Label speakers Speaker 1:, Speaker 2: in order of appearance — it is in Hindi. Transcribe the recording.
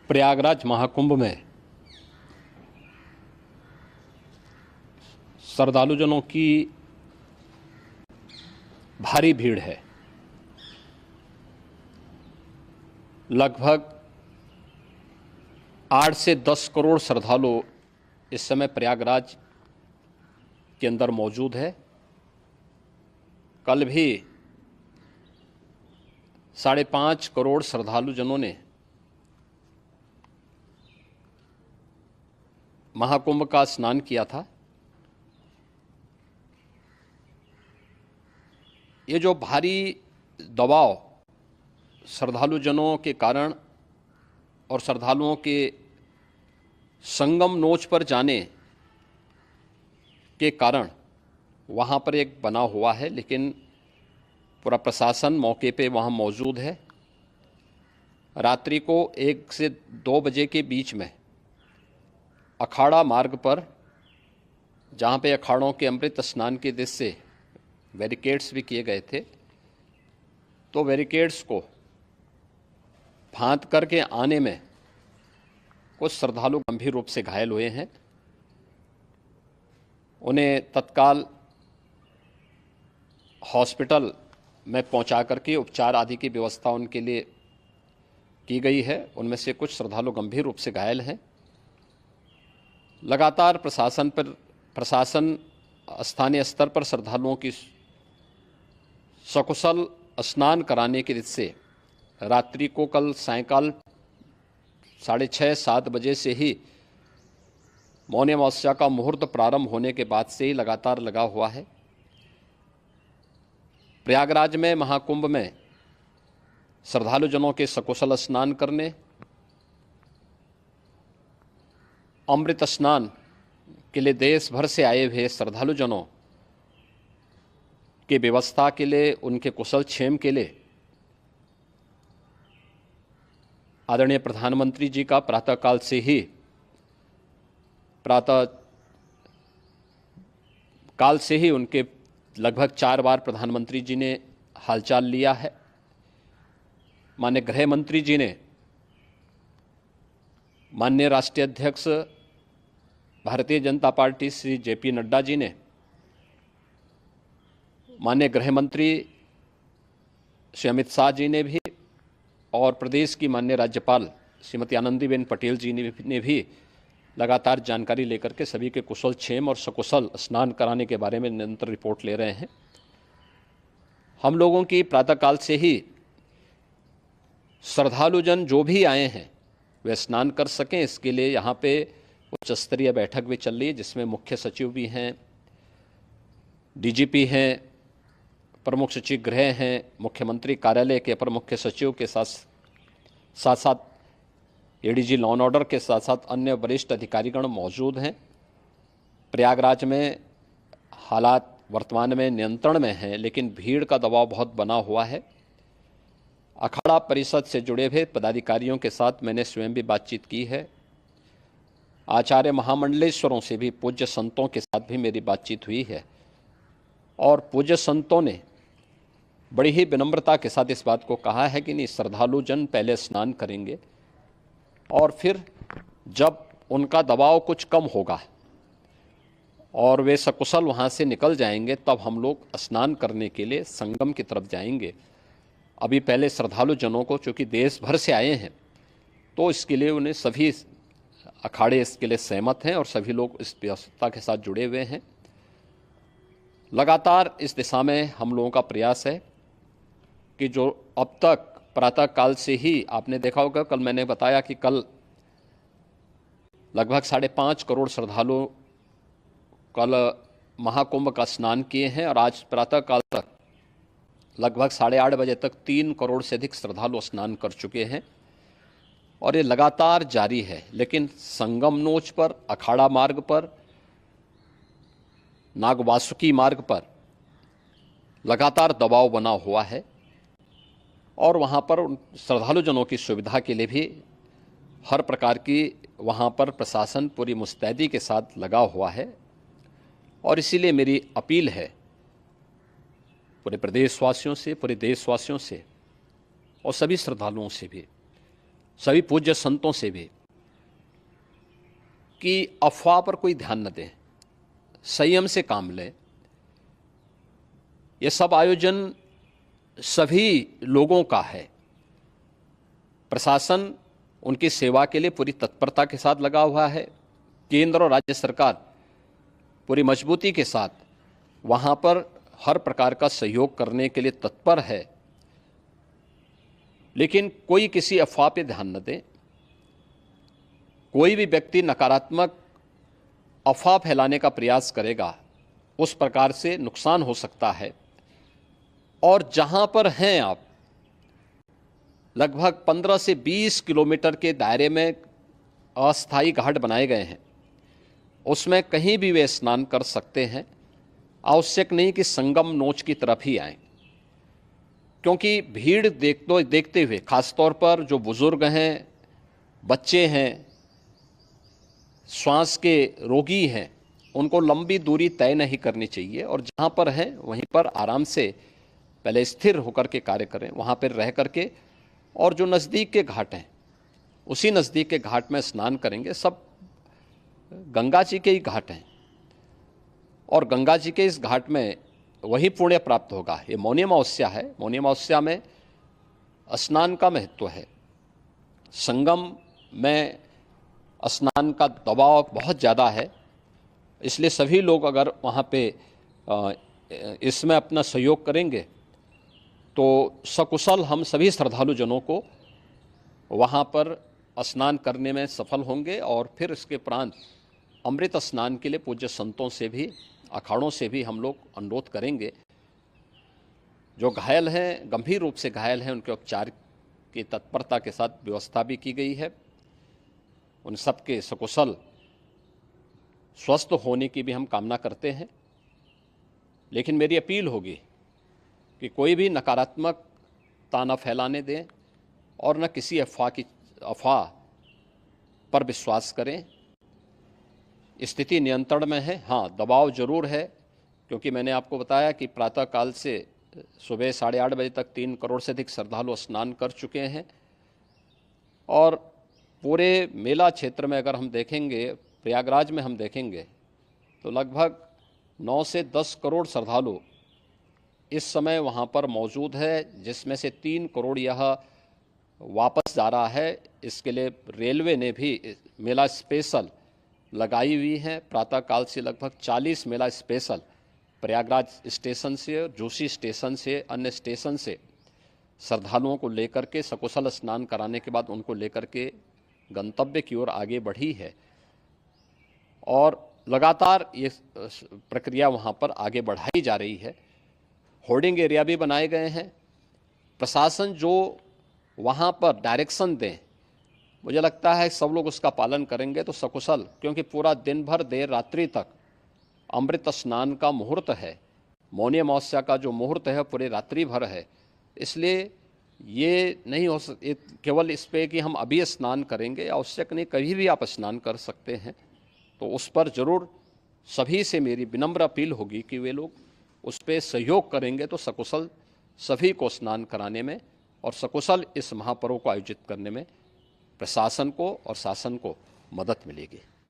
Speaker 1: प्रयागराज महाकुंभ में श्रद्धालुजनों की भारी भीड़ है। लगभग 8 से 10 करोड़ श्रद्धालु इस समय प्रयागराज के अंदर मौजूद है। कल भी 5.5 करोड़ श्रद्धालुजनों ने महाकुंभ का स्नान किया था। ये जो भारी दबाव श्रद्धालुजनों के कारण और श्रद्धालुओं के संगम नोच पर जाने के कारण वहाँ पर एक बना हुआ है, लेकिन पूरा प्रशासन मौके पे वहाँ मौजूद है। रात्रि को 1 से 2 बजे के बीच में अखाड़ा मार्ग पर, जहाँ पे अखाड़ों के अमृत स्नान के दृश्य से बैरिकेड्स भी किए गए थे, तो बैरिकेड्स को फांद करके आने में कुछ श्रद्धालु गंभीर रूप से घायल हुए हैं। उन्हें तत्काल हॉस्पिटल में पहुंचा करके उपचार आदि की व्यवस्था उनके लिए की गई है। उनमें से कुछ श्रद्धालु गंभीर रूप से घायल हैं। लगातार प्रशासन स्थानीय स्तर पर श्रद्धालुओं की सकुशल स्नान कराने के दृष्टि से रात्रि को कल सायंकाल 6:30-7 बजे से ही मौनी अमावस्या का मुहूर्त प्रारंभ होने के बाद से ही लगातार लगा हुआ है। प्रयागराज में महाकुंभ में श्रद्धालुजनों के सकुशल स्नान करने, अमृत स्नान के लिए देश भर से आए हुए श्रद्धालुजनों की व्यवस्था के लिए, उनके कुशल क्षेम के लिए आदरणीय प्रधानमंत्री जी का प्रातःकाल से ही उनके लगभग 4 बार प्रधानमंत्री जी ने हालचाल लिया है। माननीय गृह मंत्री जी ने, माननीय राष्ट्रीय अध्यक्ष भारतीय जनता पार्टी श्री JP नड्डा जी ने, माननीय गृह मंत्री श्री अमित शाह जी ने भी, और प्रदेश की माननीय राज्यपाल श्रीमती आनंदीबेन पटेल जी ने भी लगातार जानकारी लेकर के सभी के कुशल क्षेम और सकुशल स्नान कराने के बारे में निरंतर रिपोर्ट ले रहे हैं। हम लोगों की प्रातःकाल से ही श्रद्धालुजन जो भी आए हैं वे स्नान कर सकें, इसके लिए यहाँ पे उच्च स्तरीय बैठक भी चल रही है, जिसमें मुख्य सचिव भी हैं, DGP हैं, प्रमुख सचिव गृह हैं, मुख्यमंत्री कार्यालय के अपर मुख्य सचिव के साथ ADG लॉ एंड ऑर्डर के साथ साथ अन्य वरिष्ठ अधिकारीगण मौजूद हैं। प्रयागराज में हालात वर्तमान में नियंत्रण में हैं, लेकिन भीड़ का दबाव बहुत बना हुआ है। अखाड़ा परिषद से जुड़े हुए पदाधिकारियों के साथ मैंने स्वयं भी बातचीत की है। आचार्य महामंडलेश्वरों से भी, पूज्य संतों के साथ भी मेरी बातचीत हुई है, और पूज्य संतों ने बड़ी ही विनम्रता के साथ इस बात को कहा है कि नहीं, श्रद्धालुजन पहले स्नान करेंगे और फिर जब उनका दबाव कुछ कम होगा और वे सकुशल वहाँ से निकल जाएंगे, तब हम लोग स्नान करने के लिए संगम की तरफ जाएंगे। अभी पहले श्रद्धालुजनों को, चूँकि देश भर से आए हैं, तो इसके लिए उन्हें सभी अखाड़े इसके लिए सहमत हैं और सभी लोग इस व्यवस्था के साथ जुड़े हुए हैं। लगातार इस दिशा में हम लोगों का प्रयास है कि जो अब तक प्रातःकाल से ही आपने देखा होगा, कल मैंने बताया कि कल लगभग 5.5 करोड़ श्रद्धालु कल महाकुंभ का स्नान किए हैं, और आज प्रातःकाल तक लगभग 8:30 बजे तक 3 करोड़ से अधिक श्रद्धालु स्नान कर चुके हैं, और ये लगातार जारी है। लेकिन संगम नोच पर, अखाड़ा मार्ग पर, नागवासुकी मार्ग पर लगातार दबाव बना हुआ है, और वहाँ पर श्रद्धालुजनों की सुविधा के लिए भी हर प्रकार की वहाँ पर प्रशासन पूरी मुस्तैदी के साथ लगा हुआ है। और इसीलिए मेरी अपील है पूरे प्रदेशवासियों से, पूरे देशवासियों से और सभी श्रद्धालुओं से भी सभी पूज्य संतों से भी कि अफवाह पर कोई ध्यान न दें, संयम से काम लें। ये सब आयोजन सभी लोगों का है। प्रशासन उनकी सेवा के लिए पूरी तत्परता के साथ लगा हुआ है। केंद्र और राज्य सरकार पूरी मजबूती के साथ वहाँ पर हर प्रकार का सहयोग करने के लिए तत्पर है। लेकिन कोई किसी अफवाह पे ध्यान न दे। कोई भी व्यक्ति नकारात्मक अफवाह फैलाने का प्रयास करेगा, उस प्रकार से नुकसान हो सकता है। और जहाँ पर हैं आप, लगभग 15 से 20 किलोमीटर के दायरे में अस्थायी घाट बनाए गए हैं। उसमें कहीं भी वे स्नान कर सकते हैं। आवश्यक नहीं कि संगम नोच की तरफ ही आएं, क्योंकि भीड़ देखते हुए, खासतौर पर जो बुजुर्ग हैं, बच्चे हैं, श्वास के रोगी हैं, उनको लंबी दूरी तय नहीं करनी चाहिए। और जहाँ पर हैं वहीं पर आराम से पहले स्थिर होकर के कार्य करें, वहाँ पर रह करके। और जो नज़दीक के घाट हैं, उसी नज़दीक के घाट में स्नान करेंगे। सब गंगा जी के ही घाट हैं और गंगा जी के इस घाट में वही पुण्य प्राप्त होगा। ये मौनी अमावस्या है। मौनी अमावस्या में स्नान का महत्व है। संगम में स्नान का दबाव बहुत ज़्यादा है, इसलिए सभी लोग अगर वहाँ पे इसमें अपना सहयोग करेंगे तो सकुशल हम सभी श्रद्धालु जनों को वहाँ पर स्नान करने में सफल होंगे। और फिर इसके उपरांत अमृत स्नान के लिए पूज्य संतों से भी, अखाड़ों से भी हम लोग अनुरोध करेंगे। जो घायल हैं, गंभीर रूप से घायल हैं, उनके उपचार की तत्परता के साथ व्यवस्था भी की गई है। उन सब के सकुशल स्वस्थ होने की भी हम कामना करते हैं। लेकिन मेरी अपील होगी कि कोई भी नकारात्मकता न फैलाने दें और न किसी अफवाह पर विश्वास करें। स्थिति नियंत्रण में है। हाँ, दबाव जरूर है, क्योंकि मैंने आपको बताया कि प्रातःकाल से सुबह 8:30 बजे तक 3 करोड़ से अधिक श्रद्धालु स्नान कर चुके हैं। और पूरे मेला क्षेत्र में अगर हम देखेंगे, प्रयागराज में हम देखेंगे, तो लगभग 9 से 10 करोड़ श्रद्धालु इस समय वहाँ पर मौजूद है, जिसमें से 3 करोड़ यह वापस जा रहा है। इसके लिए रेलवे ने भी मेला स्पेशल लगाई हुई है। प्रातःकाल से लगभग 40 मेला स्पेशल प्रयागराज स्टेशन से, जोशी स्टेशन से, अन्य स्टेशन से श्रद्धालुओं को लेकर के सकुशल स्नान कराने के बाद उनको लेकर के गंतव्य की ओर आगे बढ़ी है। और लगातार ये प्रक्रिया वहाँ पर आगे बढ़ाई जा रही है। होर्डिंग एरिया भी बनाए गए हैं। प्रशासन जो वहाँ पर डायरेक्शन दें, मुझे लगता है सब लोग उसका पालन करेंगे तो सकुशल, क्योंकि पूरा दिन भर देर रात्रि तक अमृत स्नान का मुहूर्त है। मौनी अमावस्या का जो मुहूर्त है पूरे रात्रि भर है। इसलिए ये नहीं हो केवल इस पे कि हम अभी स्नान करेंगे, आवश्यक नहीं, कभी भी आप स्नान कर सकते हैं। तो उस पर ज़रूर सभी से मेरी विनम्र अपील होगी कि वे लोग उस पर सहयोग करेंगे तो सकुशल सभी को स्नान कराने में और सकुशल इस महापर्व को आयोजित करने में प्रशासन को और शासन को मदद मिलेगी।